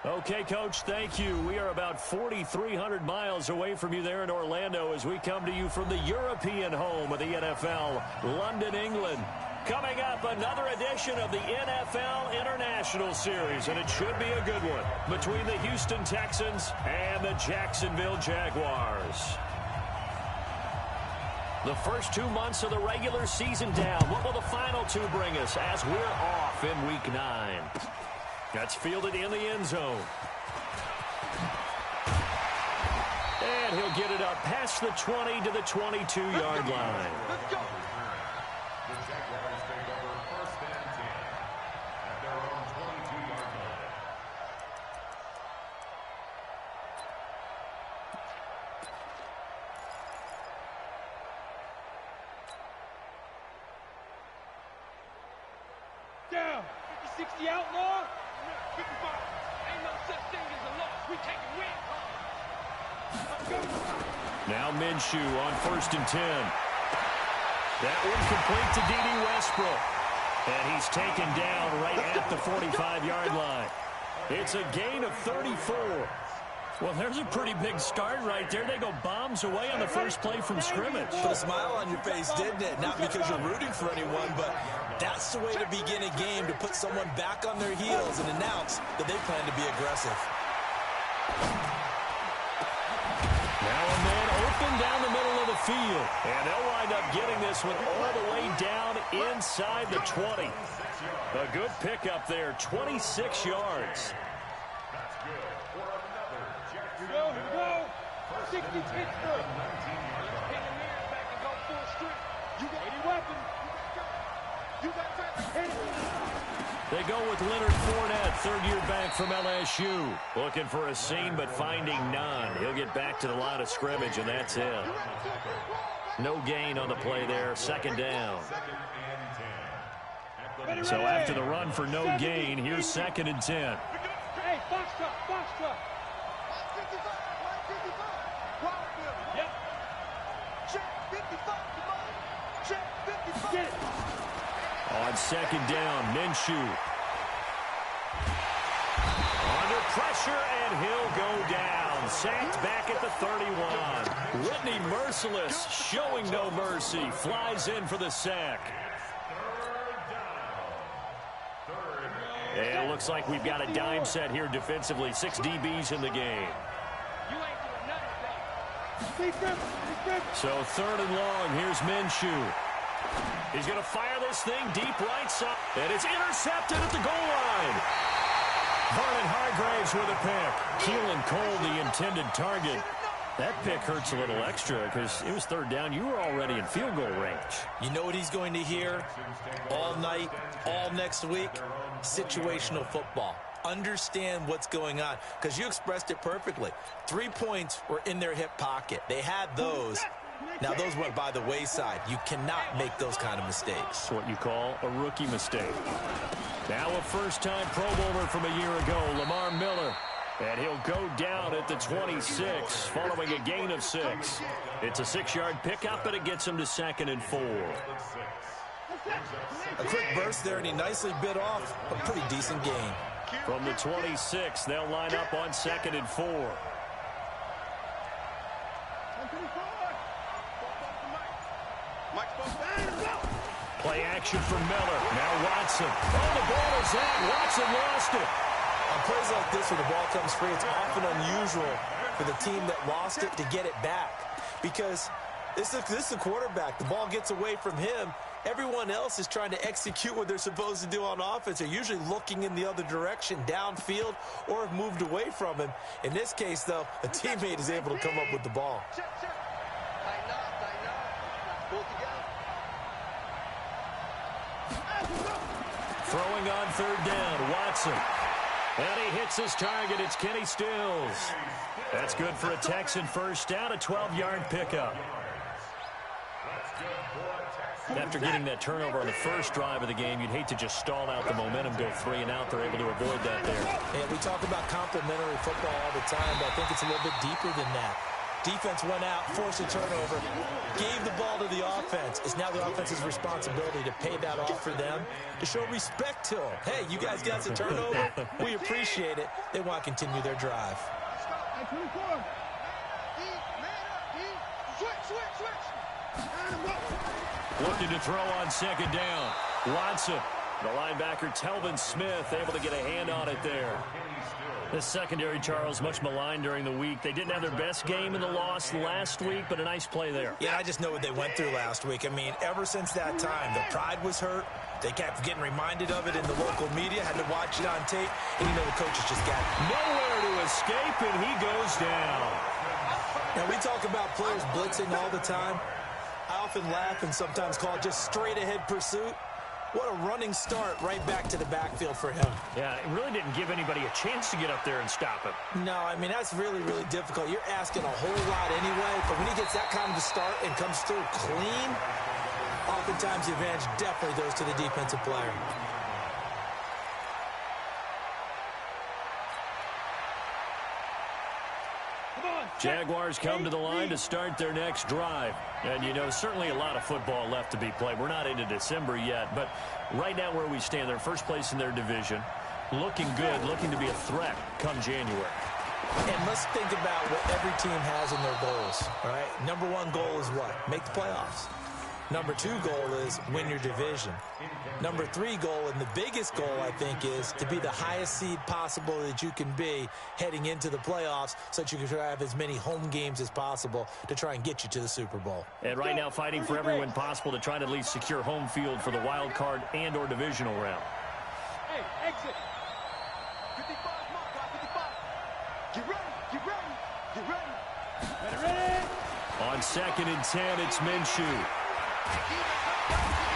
Okay, Coach, thank you. We are about 4,300 miles away from you there in Orlando as we come to you from the European home of the NFL, London, England. Coming up, another edition of the NFL International Series, and it should be a good one between the Houston Texans and the Jacksonville Jaguars. The first 2 months of the regular season down. What will the final two bring us as we're off in Week 9? That's fielded in the end zone. And he'll get it up past the 20 to the 22-yard line. Let's go. The Jaguars take over 1st and 10 at their own 22-yard line. Down. 50-60 outlaw. 55. Ain't no such thing as a loss. We take it win. Now Minshew on 1st and 10. That one complete to D.D. Westbrook. And he's taken down right at the 45-yard line. It's a gain of 34. Well, there's a pretty big start right there. They go bombs away on the first play from scrimmage. Put a smile on your face, didn't it? Not because you're rooting for anyone, but that's the way to begin a game, to put someone back on their heels and announce that they plan to be aggressive. Now a man open down the middle of the field. And they'll wind up getting this one all the way down inside the 20. A good pickup there, 26 yards. That's good for another Jackson. Here we go. 60 Pittsburgh. Hit the mirrors back and go full strength. You got any weapon. You got time. They go with Leonard Fournette, third-year back from LSU. Looking for a seam, but finding none. He'll get back to the line of scrimmage, and that's it. No gain on the play there, 2nd down. So after the run for no gain, here's 2nd and 10. Hey, box truck. Yep. Check 55. Get it. On 2nd down, Minshew. Under pressure, and he'll go down. Sacked back at the 31. Whitney Merciless, showing no mercy, flies in for the sack. And it looks like we've got a dime set here defensively. 6 DBs in the game. So 3rd and long, here's Minshew. He's going to fire this thing deep right side. And it's intercepted at the goal line. Vernon Hargraves with a pick. Keelan Cole, the intended target. That pick hurts a little extra because it was 3rd down. You were already in field goal range. You know what he's going to hear all night, all next week? Situational football. Understand what's going on, because you expressed it perfectly. 3 points were in their hip pocket. They had those. Now, those went by the wayside. You cannot make those kind of mistakes. That's what you call a rookie mistake. Now a first-time Pro Bowler from a year ago, Lamar Miller. And he'll go down at the 26, following a gain of 6. It's a 6-yard pickup, and it gets him to 2nd and 4. A quick burst there, and he nicely bit off a pretty decent gain. From the 26, they'll line up on 2nd and 4. Play action from Miller. Now Watson. Oh, the ball is out. Watson lost it. On plays like this where the ball comes free, it's often unusual for the team that lost it to get it back. Because this is the quarterback. The ball gets away from him. Everyone else is trying to execute what they're supposed to do on offense. They're usually looking in the other direction, downfield, or have moved away from him. In this case, though, a teammate is able to come up with the ball. Throwing on 3rd down, Watson. And he hits his target. It's Kenny Stills. That's good for a Texan first down, a 12-yard pickup. That's good for a Texan. After getting that turnover on the first drive of the game, you'd hate to just stall out the momentum, go 3 and out. They're able to avoid that there. And we talk about complementary football all the time, but I think it's a little bit deeper than that. Defense went out, forced a turnover, gave the ball to the offense. It's now the offense's responsibility to pay that off for them, to show respect to them. Hey, you guys got the turnover. We appreciate it. They want to continue their drive. Looking to throw on second down. Watson, the linebacker, Telvin Smith, able to get a hand on it there. This secondary, Charles, much maligned during the week. They didn't have their best game in the loss last week, but a nice play there. Yeah, I just know what they went through last week. I mean, ever since that time, the pride was hurt. They kept getting reminded of it in the local media, had to watch it on tape, and you know the coaches just got nowhere to escape, and he goes down. Now, we talk about players blitzing all the time. I often laugh and sometimes call it just straight-ahead pursuit. What a running start right back to the backfield for him. Yeah, it really didn't give anybody a chance to get up there and stop him. No, I mean, that's really, really difficult. You're asking a whole lot anyway, but when he gets that kind of a start and comes through clean, oftentimes the advantage definitely goes to the defensive player. Jaguars come to the line to start their next drive. And, you know, certainly a lot of football left to be played. We're not into December yet, but right now where we stand, they're first place in their division. Looking good, looking to be a threat come January. And let's think about what every team has in their goals, all right? Number one goal is what? Make the playoffs. Number two goal is win your division. Number three goal, and the biggest goal, I think, is to be the highest seed possible that you can be heading into the playoffs so that you can have as many home games as possible to try and get you to the Super Bowl. And right now fighting for every win possible to try to at least secure home field for the wild card and or divisional round. Hey, exit. 55, mark, 55. Get ready, get ready, get ready. Get ready. On 2nd and 10, it's Minshew.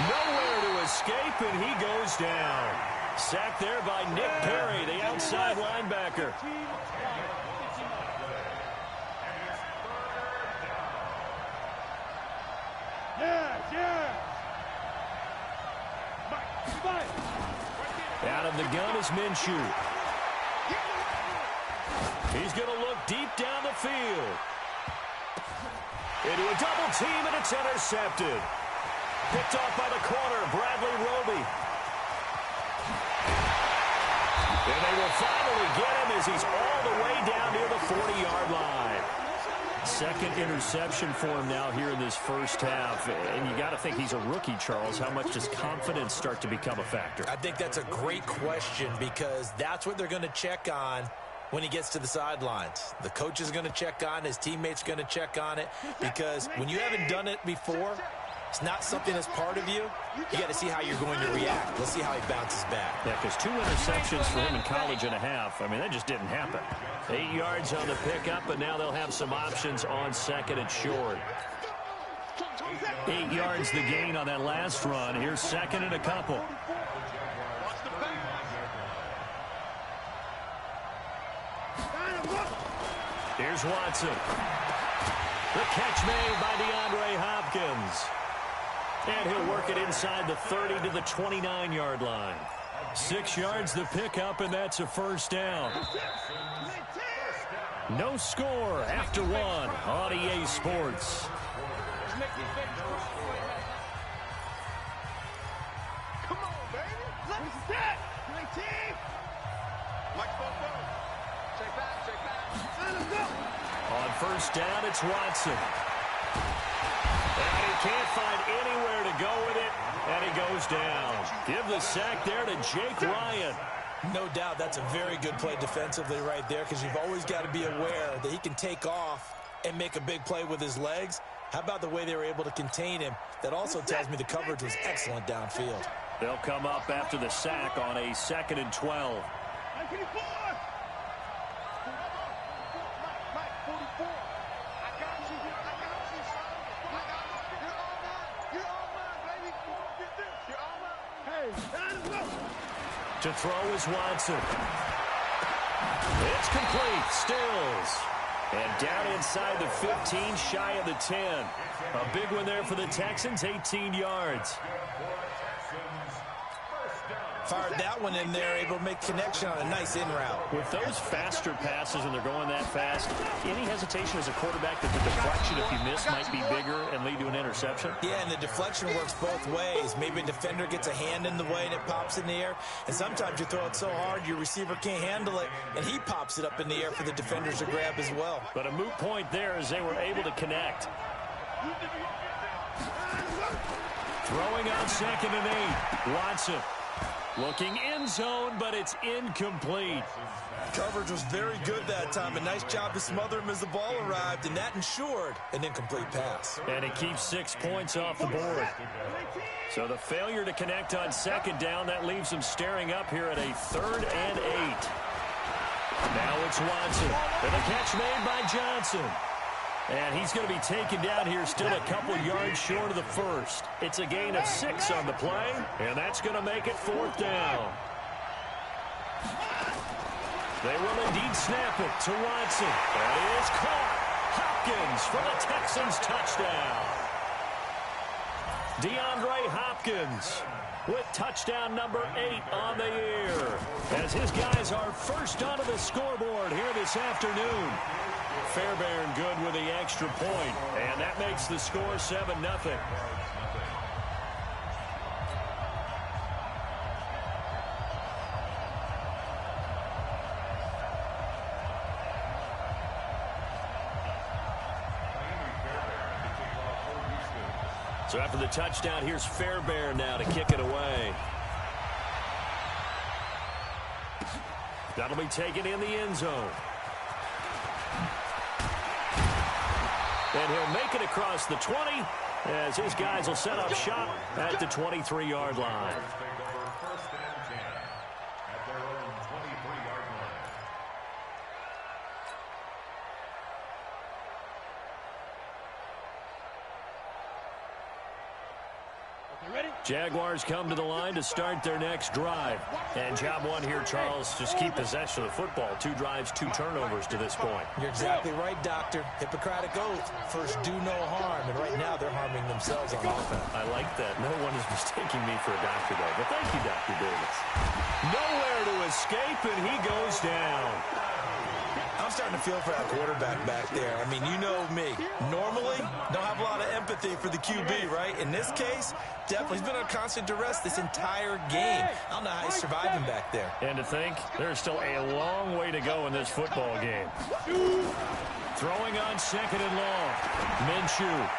Nowhere to escape, and he goes down. Sacked there by Nick Perry, the outside linebacker. Out of the gun is Minshew. He's going to look deep down the field. Into a double team, and it's intercepted. Picked off by the corner, Bradley Roby. And they will finally get him as he's all the way down near the 40-yard line. Second interception for him now here in this first half. And you got to think he's a rookie, Charles. How much does confidence start to become a factor? I think that's a great question because that's what they're going to check on when he gets to the sidelines. The coach is going to check on it. His teammates are going to check on it because when you haven't done it before, it's not something that's part of you. You got to see how you're going to react. Let's see how he bounces back. Yeah, because 2 interceptions for him in college and a half. I mean, that just didn't happen. 8 yards on the pickup, and now they'll have some options on 2nd and short. 8 yards the gain on that last run. Here's 2nd and a couple. Here's Watson. The catch made by DeAndre Hopkins. And he'll work it inside the 30 to the 29-yard line. 6 yards the pickup, and that's a first down. No score after 1 on EA Sports. Come on, baby. Let's set. Great team. Check back, check back. Let him go. On first down, it's Watson. And he can't find anywhere to go with it, and he goes down. Give the sack there to Jake Ryan. No doubt that's a very good play defensively right there because you've always got to be aware that he can take off and make a big play with his legs. How about the way they were able to contain him? That also tells me the coverage was excellent downfield. They'll come up after the sack on a 2nd and 12. To throw is Watson. It's complete. Stills. And down inside the 15, shy of the 10. A big one there for the Texans, 18 yards. Fired that one in there, able to make connection on a nice in route. With those faster passes and they're going that fast, any hesitation as a quarterback that the deflection, if you miss, might be bigger and lead to an interception? Yeah, and the deflection works both ways. Maybe a defender gets a hand in the way and it pops in the air. And sometimes you throw it so hard your receiver can't handle it, and he pops it up in the air for the defenders to grab as well. But a moot point there as they were able to connect. Throwing on 2nd and 8. Watson. Looking end zone, but it's incomplete. Coverage was very good that time. A nice job to smother him as the ball arrived, and that ensured an incomplete pass. And it keeps 6 points off the board. So the failure to connect on 2nd down, that leaves them staring up here at a 3rd and 8. Now it's Watson. And the catch made by Johnson. And he's going to be taken down here still a couple yards short of the first. It's a gain of 6 on the play, and that's going to make it 4th down. They will indeed snap it to Watson. That is caught. Hopkins for the Texans touchdown. DeAndre Hopkins with touchdown number 8 on the year. As his guys are first onto the scoreboard here this afternoon. Fairbairn good with the extra point, and that makes the score 7-0. So after the touchdown, here's Fairbairn now to kick it away. That'll be taken in the end zone. And he'll make it across the 20 as his guys will set up shop at the 23-yard line. Jaguars come to the line to start their next drive. And job one here, Charles, just keep possession of the football. 2 drives, 2 turnovers to this point. You're exactly right, Doctor. Hippocratic oath. First, do no harm. And right now, they're harming themselves on offense. I like that. No one is mistaking me for a doctor, though. But thank you, Dr. Davis. Nowhere to escape, and he goes down. I'm starting to feel for that quarterback back there. I mean, you know me. Normally, don't have a lot of empathy for the QB, right? In this case, definitely, he's been on constant duress this entire game. I don't know how he's surviving back there. And to think, there's still a long way to go in this football game. Throwing on 2nd and long. Minshew.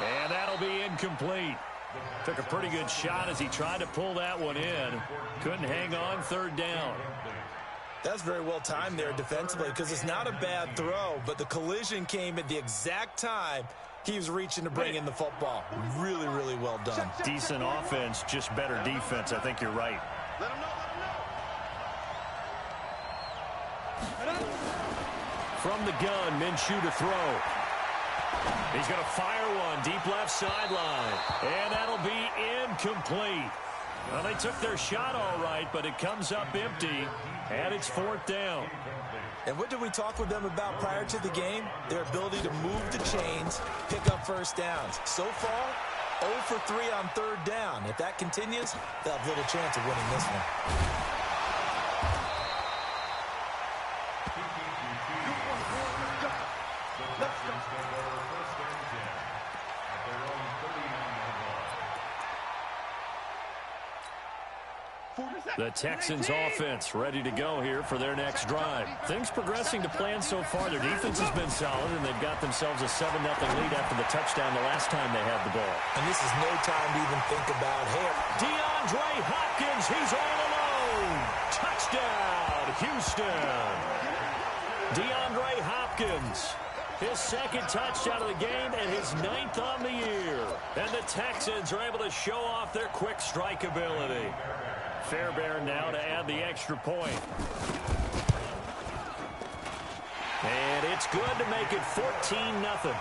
And that'll be incomplete. Took a pretty good shot as he tried to pull that one in. Couldn't hang on, 3rd down. That's very well timed there defensively because it's not a bad throw, but the collision came at the exact time he was reaching to bring in the football. Really, really well done. Decent offense, just better defense. I think you're right. From the gun, Minshew to throw. He's going to fire one deep left sideline, and that'll be incomplete. Well, they took their shot all right, but it comes up empty, and it's 4th down. And what did we talk with them about prior to the game? Their ability to move the chains, pick up first downs. So far, 0 for 3 on 3rd down. If that continues, they'll have little chance of winning this one. The Texans offense ready to go here for their next drive. Things progressing to plan so far. Their defense has been solid, and they've got themselves a 7-0 lead after the touchdown the last time they had the ball. And this is no time to even think about him. DeAndre Hopkins, he's all alone. Touchdown, Houston. DeAndre Hopkins, his 2nd touchdown of the game and his 9th on the year. And the Texans are able to show off their quick strike ability. Fairbairn now to add the extra point. And it's good to make it 14-0.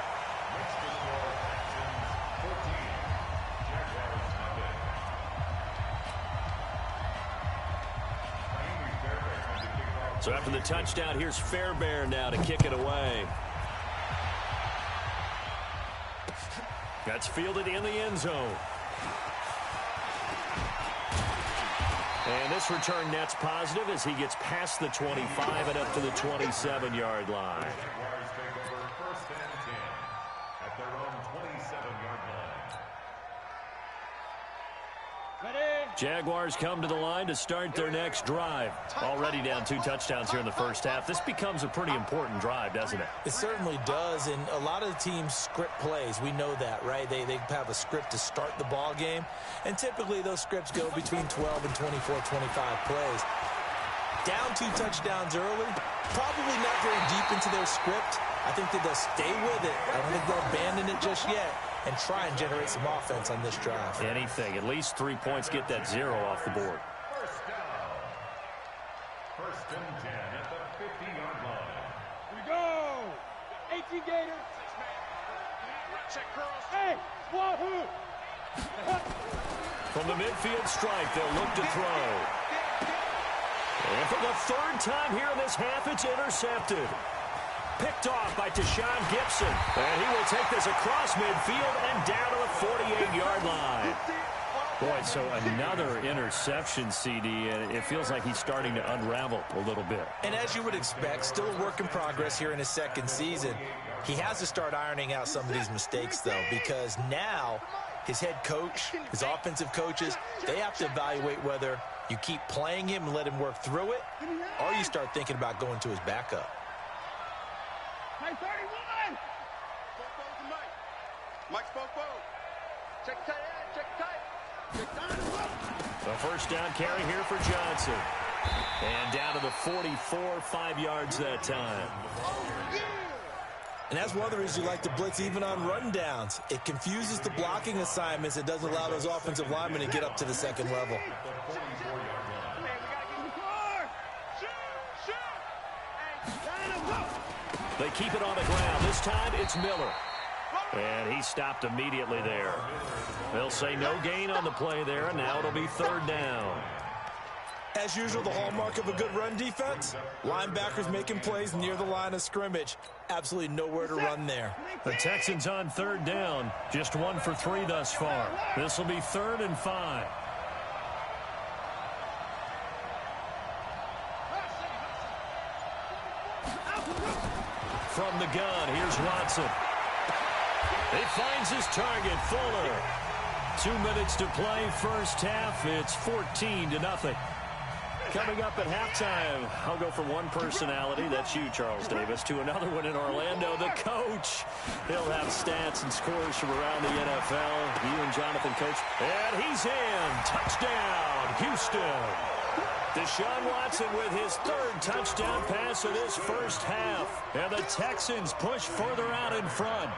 So after the touchdown, here's Fairbairn now to kick it away. That's fielded in the end zone. And this return net's positive as he gets past the 25 and up to the 27-yard line. Jaguars take over 1st and 10 at their own 27-yard line. Jaguars come to the line to start their next drive. Already down 2 touchdowns here in the first half. This becomes a pretty important drive, doesn't it? It certainly does, and a lot of the teams script plays. We know that, right? They have a script to start the ball game, and typically those scripts go between 12 and 24, 25 plays. Down 2 touchdowns early, probably not very deep into their script. I think that they'll stay with it. I don't think they'll abandon it just yet and try and generate some offense on this drive. Anything. At least 3 points, get that 0 off the board. First down. 1st and 10 at the 50-yard line. We go. 18 Gator. Check girls. Hey, Wahoo. From the midfield strike, they'll look to throw. And for the 3rd time here in this half, it's intercepted. Picked off by Deshaun Gibson. And he will take this across midfield and down to the 48-yard line. Boy, so another interception, CD, and it feels like he's starting to unravel a little bit. And as you would expect, still a work in progress here in his 2nd season. He has to start ironing out some of these mistakes, though, because now his head coach, his offensive coaches, they have to evaluate whether you keep playing him and let him work through it, or you start thinking about going to his backup. Hey, 31. Mike spoke. Check tight end. Check tight. The first down carry here for Johnson. And down to the 44, 5 yards that time. And that's one of the reasons you like to blitz even on run downs. It confuses the blocking assignments. It doesn't allow those offensive linemen to get up to the 2nd level. They keep it on the ground. This time it's Miller. And he stopped immediately there. They'll say no gain on the play there, and now it'll be 3rd down. As usual, the hallmark of a good run defense, linebackers making plays near the line of scrimmage. Absolutely nowhere to run there. The Texans on 3rd down. Just 1 for 3 thus far. This will be 3rd and 5. From the gun, here's Watson. He finds his target, Fuller. 2 minutes to play, first half. It's 14-0. Coming up at halftime, I'll go from one personality, that's you, Charles Davis, to another one in Orlando, the coach. He'll have stats and scores from around the NFL. You and Jonathan, Coach. And he's in. Touchdown, Houston. Deshaun Watson with his 3rd touchdown pass of this first half. And the Texans push further out in front.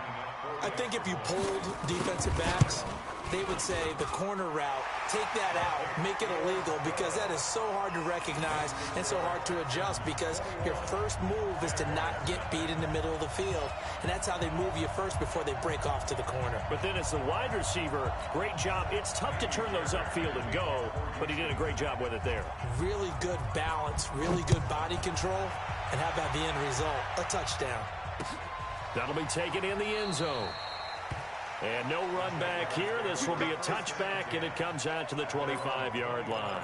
I think if you pulled defensive backs, they would say the corner route, take that out, make it illegal, because that is so hard to recognize and so hard to adjust, because your first move is to not get beat in the middle of the field. And that's how they move you first before they break off to the corner. But then as the wide receiver, great job. It's tough to turn those upfield and go, but he did a great job with it there. Really good balance, really good body control, and how about the end result? A touchdown. That'll be taken in the end zone. And no run back here. This will be a touchback, and it comes out to the 25-yard line.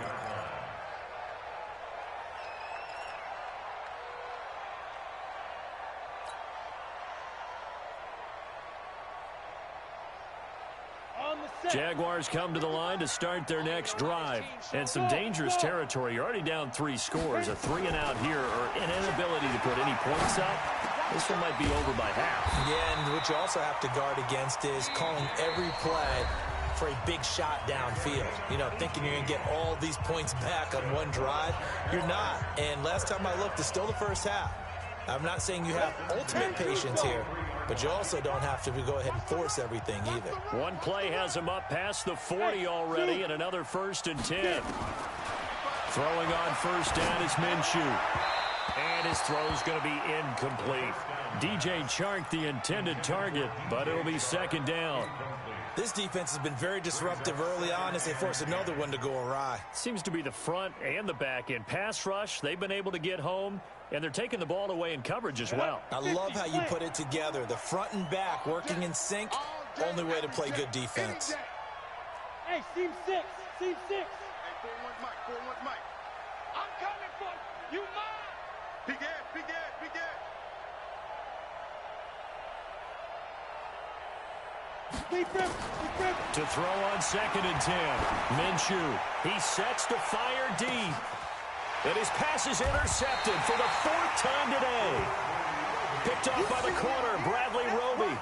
Jaguars come to the line to start their next drive. And some dangerous territory. You're already down 3 scores. A 3-and-out here, or an inability to put any points up. This one might be over by half. Yeah, and what you also have to guard against is calling every play for a big shot downfield. You know, thinking you're going to get all these points back on one drive. You're not. And last time I looked, it's still the first half. I'm not saying you have ultimate patience here, but you also don't have to go ahead and force everything either. One play has him up past the 40 already, and another 1st and 10. Throwing on first down is Minshew. And his throw's going to be incomplete. DJ Chark, the intended target, but it'll be 2nd down. This defense has been very disruptive early on as they force another one to go awry. Seems to be the front and the back end. Pass rush, they've been able to get home, and they're taking the ball away in coverage as well. I love how you put it together. The front and back working in sync, only way to play good defense. Hey, seam 6, seam 6. Hey, 4-1 Mike. I'm coming for you. You mine. Big Ed. To throw on 2nd and 10. Minshew, he sets to fire deep. And his pass is intercepted for the 4th time today. Picked off by the corner, Bradley Roby.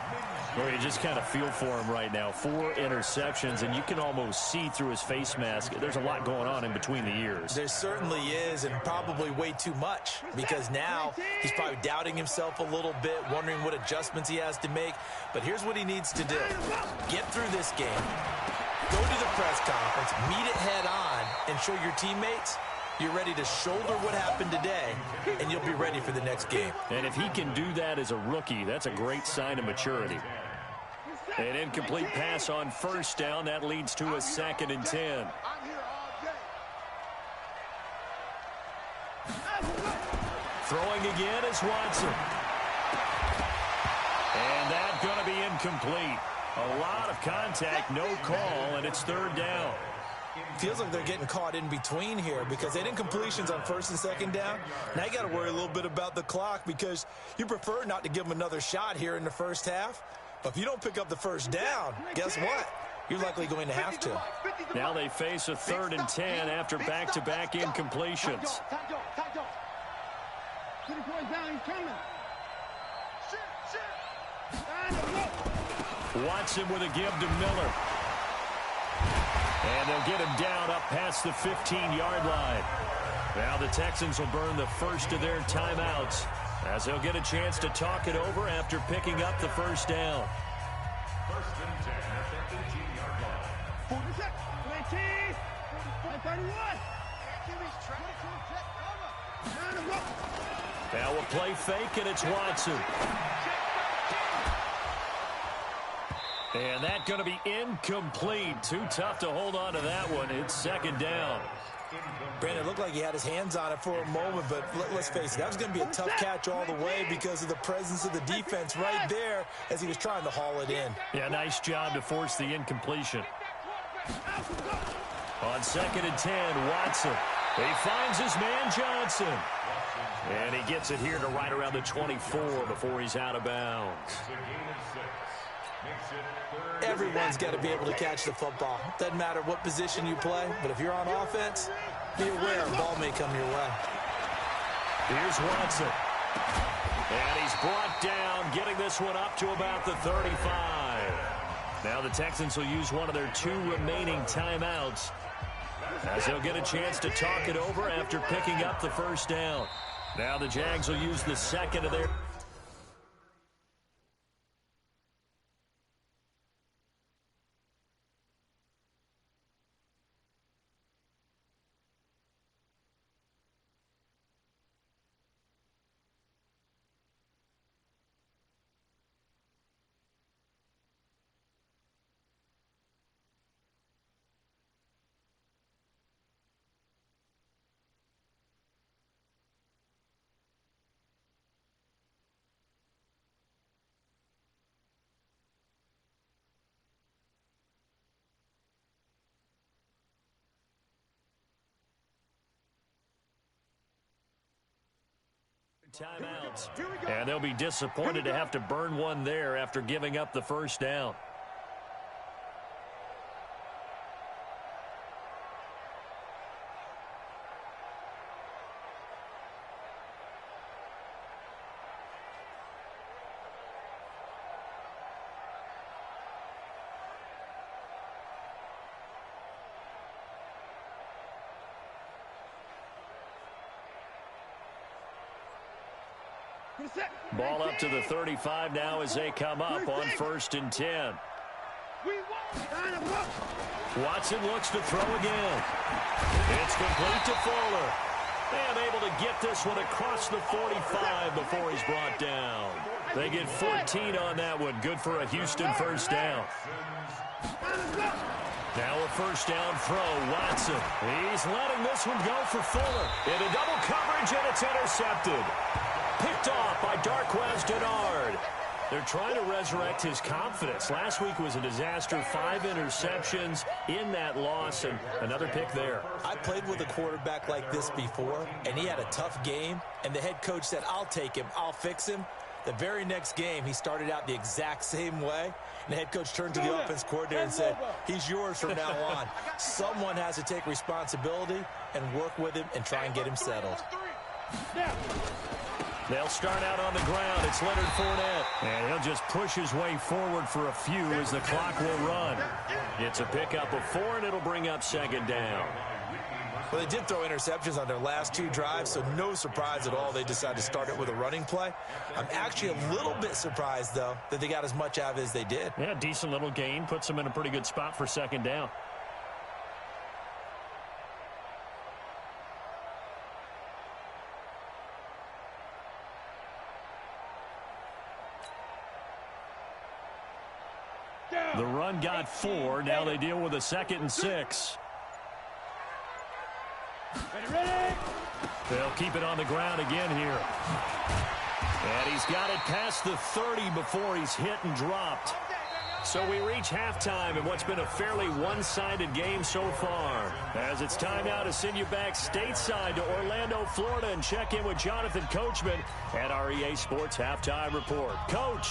Well, you just kind of feel for him right now. 4 interceptions, and you can almost see through his face mask. There's a lot going on in between the ears. There certainly is, and probably way too much, because now he's probably doubting himself a little bit, wondering what adjustments he has to make. But here's what he needs to do. Get through this game, go to the press conference, meet it head on, and show your teammates you're ready to shoulder what happened today, and you'll be ready for the next game. And if he can do that as a rookie, that's a great sign of maturity. An incomplete pass on 1st down. That leads to a 2nd and 10. Throwing again is Watson. And that's going to be incomplete. A lot of contact, no call, and it's 3rd down. Feels like they're getting caught in between here because they did incompletions on 1st and 2nd down. Now you got to worry a little bit about the clock because you prefer not to give them another shot here in the 1st half. But if you don't pick up the 1st down, guess what? You're likely going to have to. Now they face a 3rd and 10 after back-to-back incompletions. Watson with a give to Miller. And they'll get him down up past the 15-yard line. Now the Texans will burn the first of their timeouts as they'll get a chance to talk it over after picking up the 1st down. 1st and 10 at the 18-yard line. 19. Now a play fake, and it's Watson. And that's going to be incomplete. Too tough to hold on to that one. It's 2nd down. Brandon, it looked like he had his hands on it for a moment, but let's face it, that was going to be a tough catch all the way because of the presence of the defense right there as he was trying to haul it in. Yeah, nice job to force the incompletion. On 2nd and 10, Watson. He finds his man Johnson. And he gets it here to right around the 24 before he's out of bounds. Everyone's got to be able to catch the football. Doesn't matter what position you play, but if you're on offense, be aware a ball may come your way. Here's Watson. And he's brought down, getting this one up to about the 35. Now the Texans will use one of their 2 remaining timeouts as they'll get a chance to talk it over after picking up the 1st down. Now the Jags will use the 2nd of their... timeouts. And they'll be disappointed to have to burn one there after giving up the 1st down. Ball up to the 35 now as they come up on 1st and 10. Watson looks to throw again. It's complete to Fuller. And able to get this one across the 45 before he's brought down. They get 14 on that one. Good for a Houston 1st down. Now a first down throw, Watson. He's letting this one go for Fuller. Into double coverage, and it's intercepted. Picked off by Darquez Dennard. They're trying to resurrect his confidence. Last week was a disaster. 5 interceptions in that loss, and another pick there. I played with a quarterback like this before, and he had a tough game, and the head coach said, I'll take him, I'll fix him. The very next game, he started out the exact same way, and the head coach turned to the offense coordinator and said, he's yours from now on. Someone has to take responsibility and work with him and try and get him settled. They'll start out on the ground. It's Leonard Fournette. And he'll just push his way forward for a few as the clock will run. It's a pickup of 4, and it'll bring up second down. Well, they did throw interceptions on their last 2 drives, so no surprise at all they decided to start it with a running play. I'm actually a little bit surprised, though, that they got as much out of it as they did. Yeah, decent little gain. Puts them in a pretty good spot for second down. The run got 4. Now they deal with a 2nd and 6. Ready? They'll keep it on the ground again here. And he's got it past the 30 before he's hit and dropped. So we reach halftime in what's been a fairly one-sided game so far. As it's time now to send you back stateside to Orlando, Florida, and check in with Jonathan Coachman at our EA Sports Halftime Report. Coach.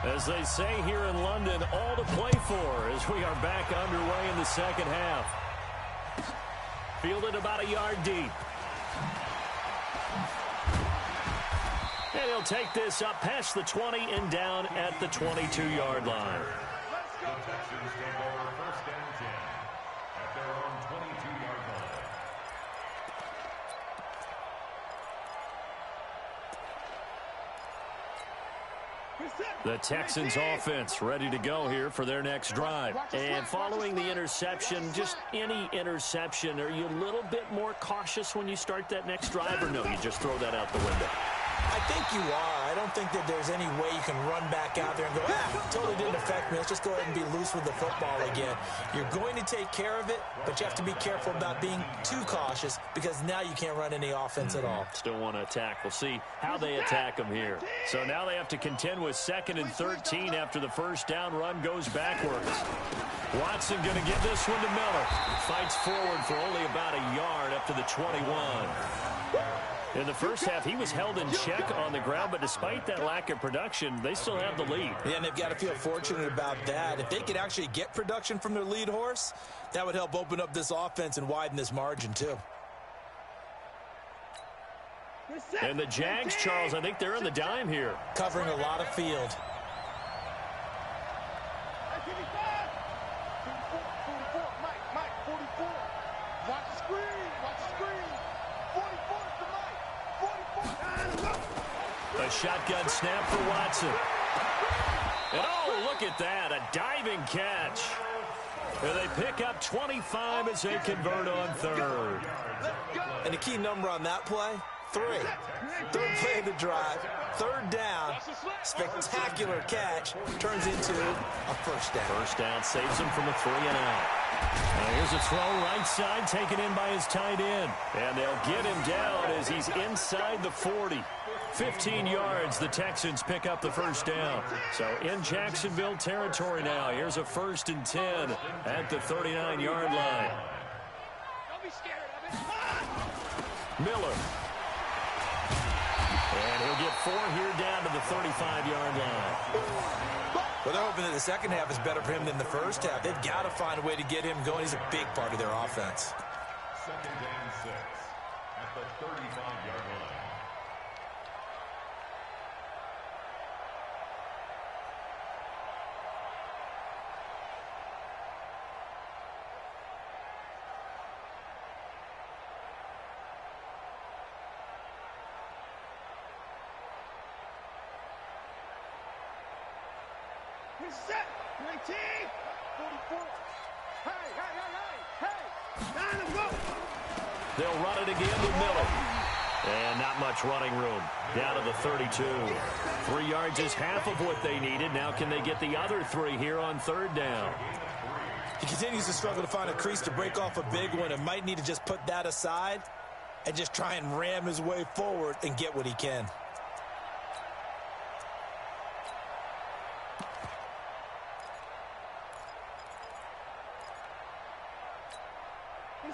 As they say here in London, all to play for as we are back underway in the second half. Fielded about a yard deep. And he'll take this up past the 20 and down at the 22-yard line. The Texans take over first and 10 at their own 22-yard line. The Texans offense ready to go here for their next drive. And following the interception, just any interception, are you a little bit more cautious when you start that next drive, or no, you just throw that out the window? I think you are. I don't think that there's any way you can run back out there and go, totally didn't affect me. Let's just go ahead and be loose with the football again. You're going to take care of it, but you have to be careful about being too cautious because now you can't run any offense at all. Still want to attack. We'll see how they attack them here. So now they have to contend with 2nd and 13 after the first down run goes backwards. Watson going to give this one to Miller. Fights forward for only about a yard up to the 21. In the first half, he was held in check on the ground, but despite that lack of production, they still have the lead. Yeah, and they've got to feel fortunate about that. If they could actually get production from their lead horse, that would help open up this offense and widen this margin, too. And the Jags, Charles, I think they're in the dime here. Covering a lot of field. 44, Mike, 44. Watch the screen, watch the screen. 44 to Mike, 44. A shotgun snap for Watson. And oh, look at that, a diving catch. And they pick up 25 as they convert on 3rd. And the key number on that play, 3. 3rd play of the drive, 3rd down, spectacular catch, turns into a first down. First down saves him from a 3 and out. Now here's a throw right side taken in by his tight end. And they'll get him down as he's inside the 40. 15 yards, the Texans pick up the first down. So in Jacksonville territory now. Here's a 1st and 10 at the 39-yard line. Don't be scared of it. Miller. And he'll get 4 here down to the 35-yard line. Well, they're hoping that the second half is better for him than the first half. They've got to find a way to get him going. He's a big part of their offense. 2nd and 6 at the 35-yard line. He's set. 19, 44. Hey. Time to go. They'll run it again with Miller. And not much running room. Down to the 32. 3 yards is half of what they needed. Now can they get the other 3 here on third down? He continues to struggle to find a crease to break off a big one and might need to just put that aside and just try and ram his way forward and get what he can.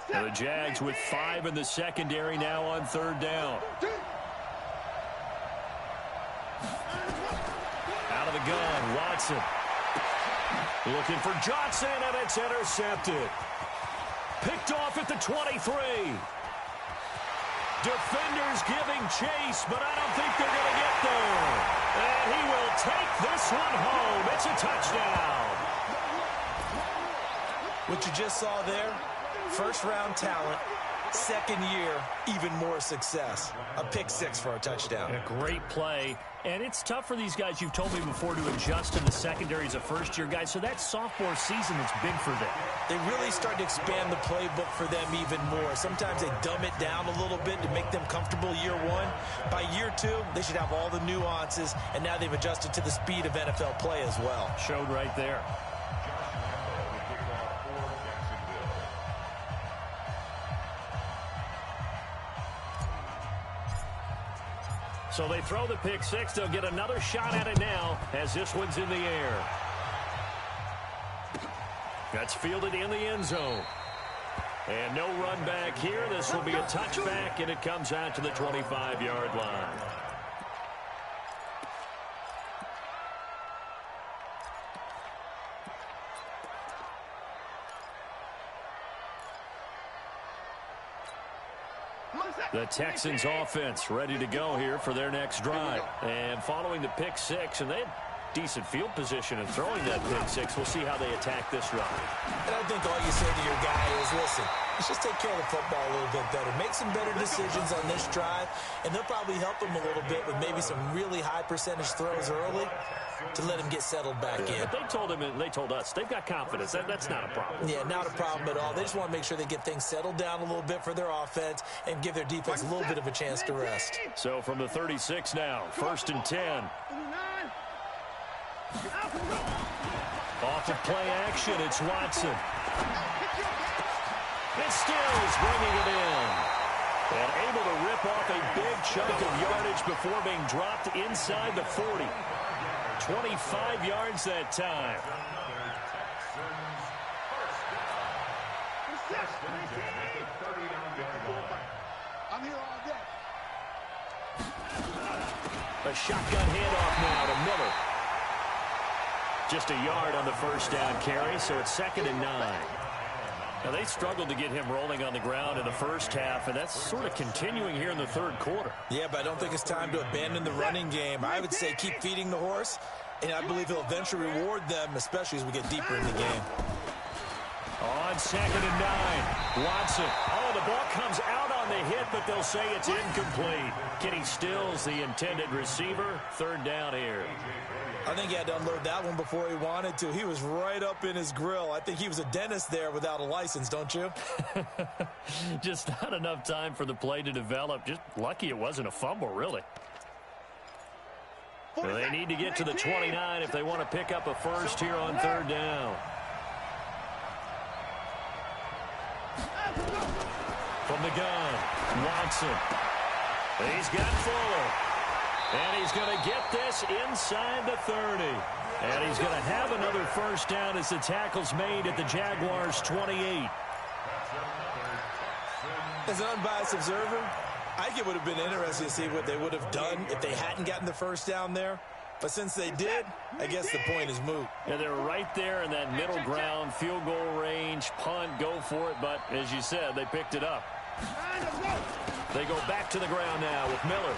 The Jags with 5 in the secondary now on third down. Out of the gun, Watson. Looking for Johnson, and it's intercepted. Picked off at the 23. Defenders giving chase, but I don't think they're going to get there. And he will take this one home. It's a touchdown. What you just saw there, first-round talent, second year, even more success. A pick 6 for a touchdown. A great play. And it's tough for these guys, you've told me before, to adjust in the secondary as a first-year guy. So that sophomore season is big for them. They really start to expand the playbook for them even more. Sometimes they dumb it down a little bit to make them comfortable year 1. By year 2, they should have all the nuances, and now they've adjusted to the speed of NFL play as well. Showed right there. So they throw the pick 6. They'll get another shot at it now as this one's in the air. That's fielded in the end zone. And no run back here. This will be a touchback, and it comes out to the 25-yard line. The Texans offense ready to go here for their next drive. And following the pick 6, and they had decent field position in throwing that pick 6. We'll see how they attack this drive. And I think all you say to your guy is, listen, let's just take care of the football a little bit better. Make some better decisions on this drive, and they'll probably help him a little bit with maybe some really high percentage throws early to let him get settled back in. But they told him, and they told us, they've got confidence. That's not a problem. Yeah, not a problem at all. They just want to make sure they get things settled down a little bit for their offense and give their defense a little bit of a chance to rest. So from the 36 now, 1st and 10. Off of play action, it's Watson. And Stills bringing it in. And able to rip off a big chunk of yardage before being dropped inside the 40. 25 yards that time. I'm here all day. A shotgun handoff now to Miller. Just a yard on the first down carry, so it's 2nd and 9. Now, they struggled to get him rolling on the ground in the first half, and that's sort of continuing here in the third quarter. Yeah, but I don't think it's time to abandon the running game. I would say keep feeding the horse, and I believe he'll eventually reward them, especially as we get deeper in the game. On 2nd and 9, Watson. Oh, the ball comes out on the hit, but they'll say it's incomplete. Kenny Stills, the intended receiver. 3rd down here. I think he had to unload that one before he wanted to. He was right up in his grill. I think he was a dentist there without a license, don't you? Just not enough time for the play to develop. Just lucky it wasn't a fumble, really. So they need to get to the 29 if they want to pick up a first here on 3rd down. From the gun, Watson. He's got Fuller. And he's going to get this inside the 30. And he's going to have another first down as the tackle's made at the Jaguars' 28. As an unbiased observer, I think it would have been interesting to see what they would have done if they hadn't gotten the first down there. But since they did, I guess the point is moot. Yeah, they're right there in that middle ground, field goal range, punt, go for it. But as you said, they picked it up. They go back to the ground now with Miller.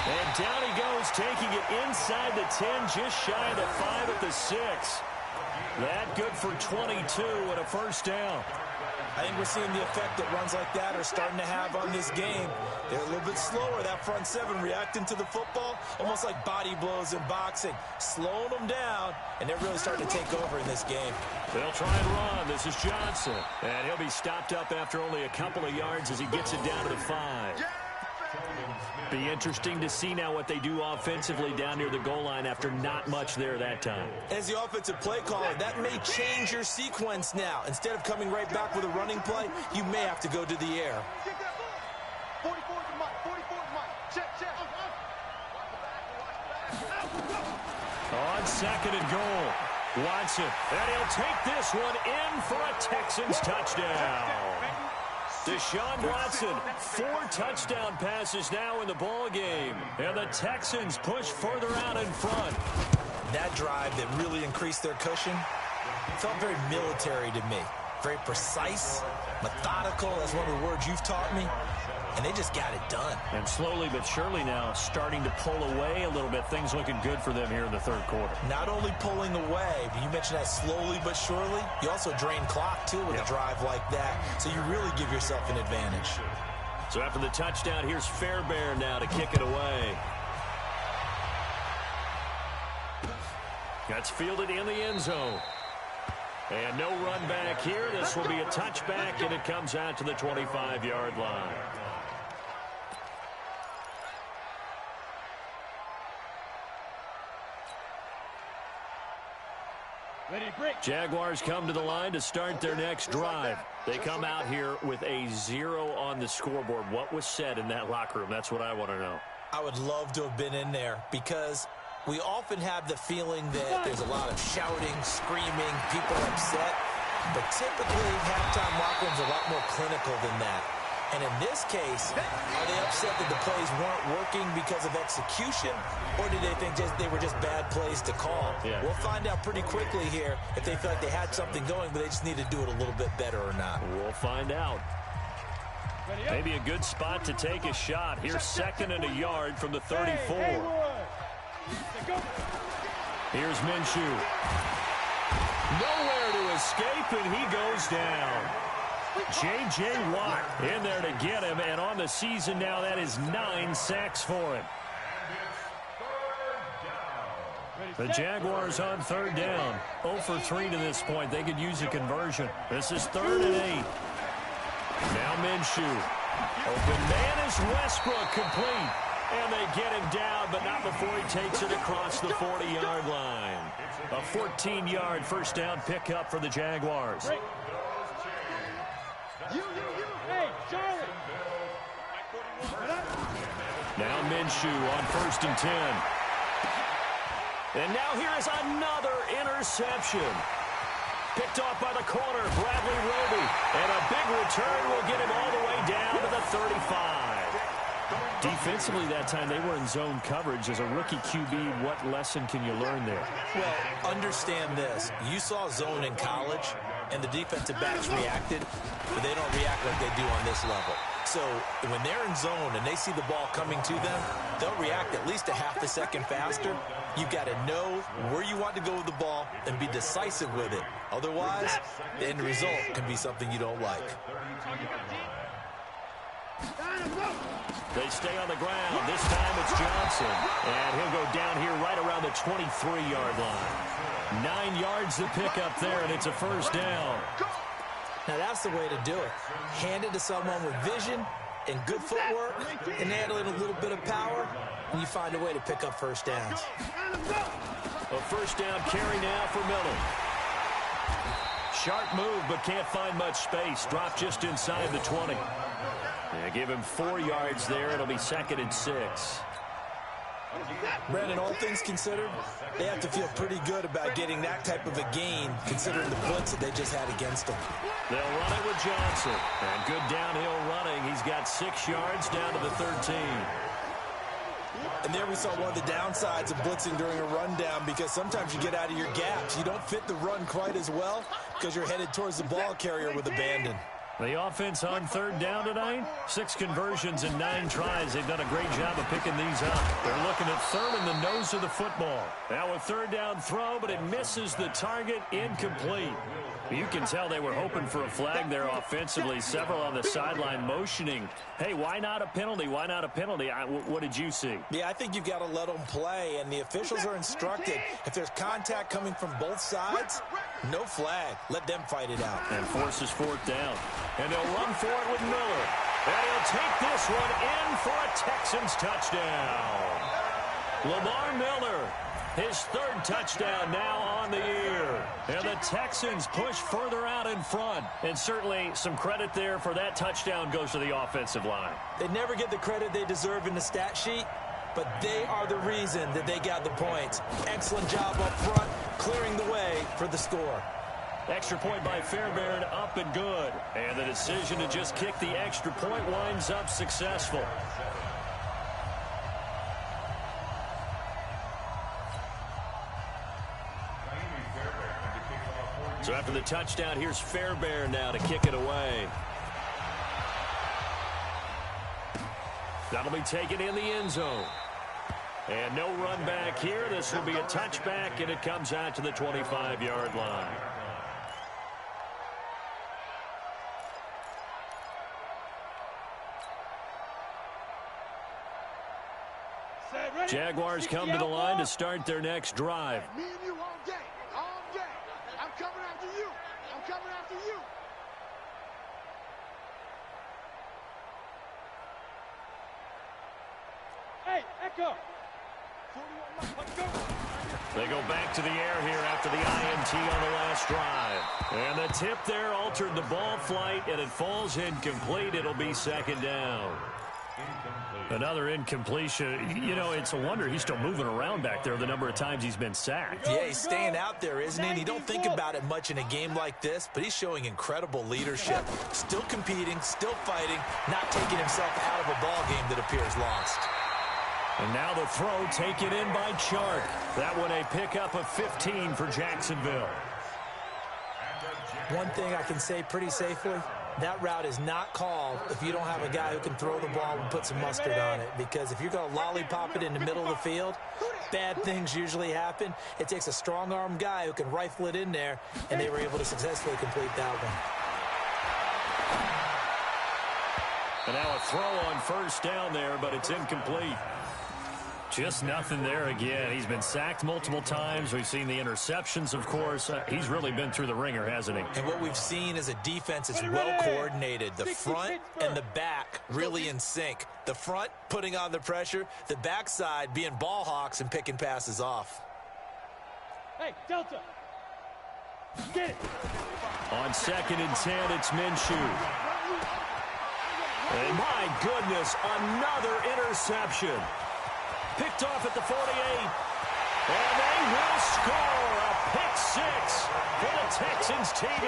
And down he goes, taking it inside the 10, just shy of the 5 at the 6. That good for 22 and a first down. I think we're seeing the effect that runs like that are starting to have on this game. They're a little bit slower, that front seven, reacting to the football, almost like body blows in boxing, slowing them down, and they're really starting to take over in this game. They'll try and run. This is Johnson, and he'll be stopped up after only a couple of yards as he gets it down to the 5. Be interesting to see now what they do offensively down near the goal line after not much there that time. As the offensive play caller, that may change your sequence now. Instead of coming right back with a running play, you may have to go to the air. 44 to Mike. 44 to Mike. Check. On 2nd and goal, Watson, and he'll take this one in for a Texans touchdown. Deshaun Watson, 4 touchdown passes now in the ball game, and the Texans push further out in front. That drive that really increased their cushion felt very military to me. Very precise, methodical. That's one of the words you've taught me. And they just got it done. And slowly but surely now starting to pull away a little bit. Things looking good for them here in the 3rd quarter. Not only pulling away, but you mentioned that slowly but surely. You also drain clock, too, with a drive like that. So you really give yourself an advantage. So after the touchdown, here's Fairbairn now to kick it away. That's fielded in the end zone. And no run back here. This will be a touchback, and it comes out to the 25-yard line. Jaguars come to the line to start their next drive. They come out here with a 0 on the scoreboard. What was said in that locker room? That's what I want to know. I would love to have been in there because we often have the feeling that there's a lot of shouting, screaming, people upset. But typically, halftime locker rooms are a lot more clinical than that. And in this case, are they upset that the plays weren't working because of execution, or did they think they were just bad plays to call? Yeah. We'll find out pretty quickly here if they feel like they had something going, but they just need to do it a little bit better or not. We'll find out. Maybe a good spot to take a shot. Here's 2nd and a yard from the 34. Here's Minshew. Nowhere to escape, and he goes down. J.J. Watt in there to get him, and on the season now, that is 9 sacks for him. The Jaguars on 3rd down. 0 for 3 to this point. They could use a conversion. This is 3rd and 8. Now Minshew. Open man is Westbrook, complete. And they get him down, but not before he takes it across the 40-yard line. A 14-yard first down pickup for the Jaguars. Hey, Charlie. Now Minshew on 1st and 10. And now here is another interception. Picked off by the corner, Bradley Roby. And a big return will get him all the way down to the 35. Defensively that time, they were in zone coverage. As a rookie QB, what lesson can you learn there? Well, understand this. You saw zone in college, and the defensive backs reacted, but they don't react like they do on this level. So when they're in zone and they see the ball coming to them, they'll react at least a half a second faster. You've got to know where you want to go with the ball and be decisive with it. Otherwise, the end result can be something you don't like. They stay on the ground. This time it's Johnson. And he'll go down here right around the 23-yard line. 9 yards to pick up there, and it's a first down. Now that's the way to do it. Hand it to someone with vision and good footwork and handle it a little bit of power, and you find a way to pick up first downs. A first down carry now for Miller. Sharp move, but can't find much space. Drop just inside the 20. Yeah, give him 4 yards there. It'll be 2nd and 6. Brandon, all things considered, they have to feel pretty good about getting that type of a gain, considering the blitz that they just had against them. They'll run it with Johnson. And good downhill running. He's got 6 yards down to the 13. And there we saw one of the downsides of blitzing during a rundown, because sometimes you get out of your gaps. You don't fit the run quite as well because you're headed towards the ball carrier with abandon. The offense on 3rd down tonight, 6 conversions and 9 tries. They've done a great job of picking these up. They're looking at 3rd in the nose of the football. Now a 3rd down throw, but it misses the target, incomplete. You can tell they were hoping for a flag there offensively. Several on the sideline motioning, hey, why not a penalty? Why not a penalty? What did you see? Yeah, I think you've got to let them play, and the officials are instructed. If there's contact coming from both sides, no flag. Let them fight it out. And forces fourth down. And they'll run for it with Miller. And he'll take this one in for a Texans touchdown. Lamar Miller, his third touchdown now on the year. And the Texans push further out in front. And certainly some credit there for that touchdown goes to the offensive line. They never get the credit they deserve in the stat sheet, but they are the reason that they got the points. Excellent job up front, clearing the way for the score. Extra point by Fairbairn, up and good. And the decision to just kick the extra point winds up successful. So after the touchdown, here's Fairbairn now to kick it away. That'll be taken in the end zone. And no run back here. This will be a touchback, and it comes out to the 25-yard line. Jaguars come to the line to start their next drive. Me and you all day. All day. I'm coming after you. I'm coming after you. Hey, Echo. Let's go. They go back to the air here after the INT on the last drive. And the tip there altered the ball flight, and it falls incomplete. It'll be second down. Another incompletion. You know, it's a wonder he's still moving around back there the number of times he's been sacked. Yeah, he's staying out there, isn't he? And you don't think about it much in a game like this, but he's showing incredible leadership. Still competing, still fighting, not taking himself out of a ball game that appears lost. And now the throw taken in by Chark. That one a pickup of 15 for Jacksonville. One thing I can say pretty safely, that route is not called if you don't have a guy who can throw the ball and put some mustard on it. Because if you're going to lollipop it in the middle of the field, bad things usually happen. It takes a strong-arm guy who can rifle it in there, and they were able to successfully complete that one. And now a throw on first down there, but it's incomplete. Just nothing there again. He's been sacked multiple times. We've seen the interceptions, of course. He's really been through the ringer, hasn't he? And what we've seen is a defense that's well coordinated. The front and the back really in sync. The front putting on the pressure. The backside being ball hawks and picking passes off. Hey, Delta. Get it. On 2nd and 10, it's Minshew. And my goodness, another interception. Picked off at the 48. And they will score a pick six for the Texans TD.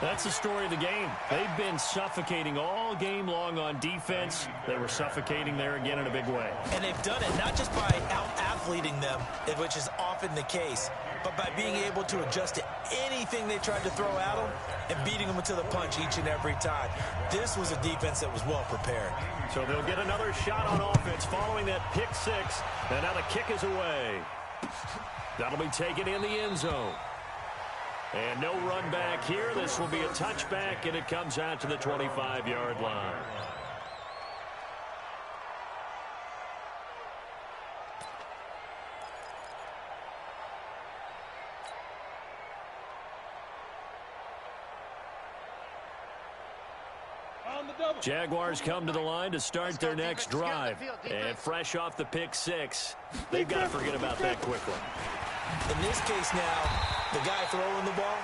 That's the story of the game. They've been suffocating all game long on defense. They were suffocating there again in a big way. And they've done it not just by out-athleting them, which is often the case, but by being able to adjust to anything they tried to throw at them and beating them to the punch each and every time. This was a defense that was well prepared. So they'll get another shot on offense following that pick six. And now the kick is away. That'll be taken in the end zone. And no run back here. This will be a touchback, and it comes out to the 25-yard line. Jaguars come to the line to start their next drive. And fresh off the pick six, they've got to forget about that quickly. In this case now, the guy throwing the ball,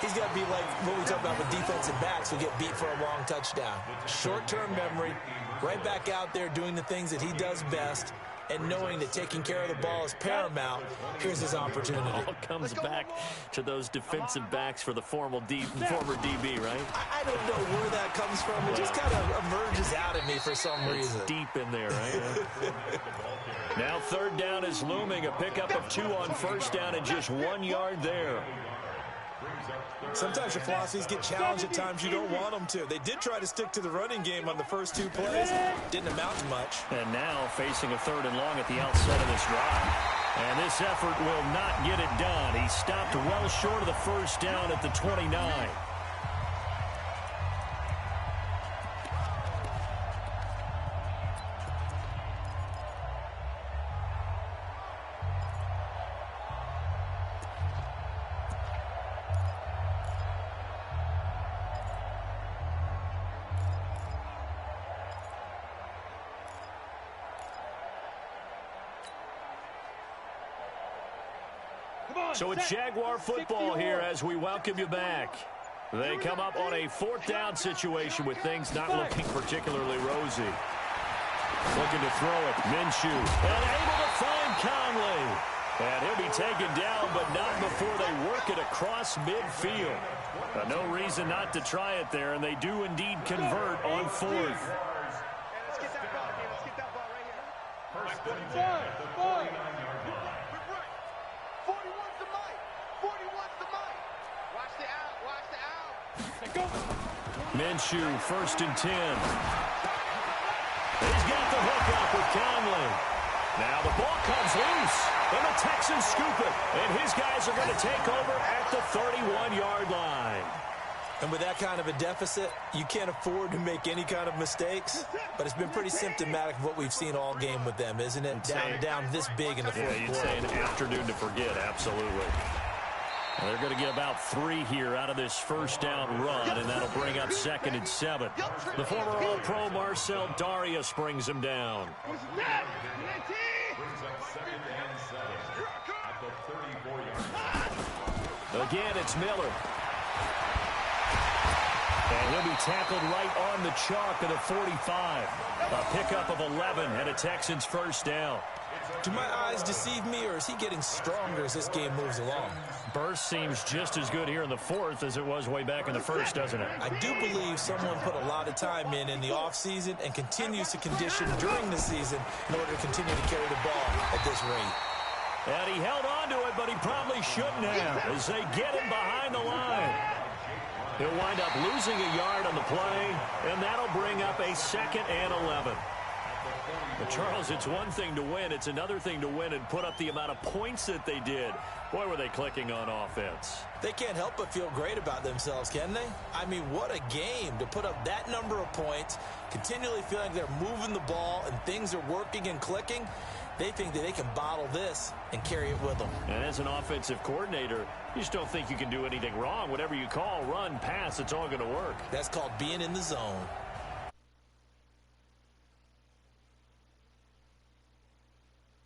he's got to be like what we talk about with defensive backs who get beat for a long touchdown. Short-term memory, right back out there doing the things that he does best, and knowing that taking care of the ball is paramount. Here's his opportunity. It all comes back to those defensive backs for the former DB, right? I don't know where that comes from. It just kind of emerges out at me for some reason. It's deep in there, right? Now third down is looming. A pickup of 2 on first down and just 1 yard there. Sometimes your philosophies get challenged at times you don't want them to. They did try to stick to the running game on the first 2 plays. Didn't amount to much. And now facing a 3rd and long at the outset of this drive. And this effort will not get it done. He stopped just well short of the first down at the 29. So it's Jaguar football here as we welcome you back. They come up on a fourth down situation with things not looking particularly rosy. Looking to throw it. Minshew. And able to find Conley. And he'll be taken down, but not before they work it across midfield. No reason not to try it there, and they do indeed convert on fourth. Let's get that ball again. Let's get that ball right here. First and 10 at the 49-yard line. 41's the mic. 41's the mic. Watch the out. Watch the out. Go. Minshew, first and 10. He's got the hook up with Conley. Now the ball comes loose, and the Texans scoop it. And his guys are going to take over at the 31-yard line. And with that kind of a deficit, you can't afford to make any kind of mistakes. But it's been pretty symptomatic of what we've seen all game with them, isn't it? Down this big in the fourth quarter. Yeah, you'd say an afternoon to forget, absolutely. Well, they're going to get about 3 here out of this first down run, and that'll bring up 2nd and 7. The former All-Pro Marcel Darius brings him down. Brings up 2nd and 7 at the 34-yard line. Again, it's Miller. And he'll be tackled right on the chalk of the 45. A pickup of 11 and a Texans first down. Do my eyes deceive me, or is he getting stronger as this game moves along? Burst seems just as good here in the fourth as it was way back in the first, doesn't it? I do believe someone put a lot of time in the offseason and continues to condition during the season in order to continue to carry the ball at this rate. And he held on to it, but he probably shouldn't have as they get him behind the line. He'll wind up losing a yard on the play, and that'll bring up a 2nd and 11. But Charles, it's one thing to win. It's another thing to win and put up the amount of points that they did. Boy, were they clicking on offense. They can't help but feel great about themselves, can they? I mean, what a game to put up that number of points, continually feeling like they're moving the ball and things are working and clicking. They think that they can bottle this and carry it with them. And as an offensive coordinator, you just don't think you can do anything wrong. Whatever you call, run, pass, it's all going to work. That's called being in the zone.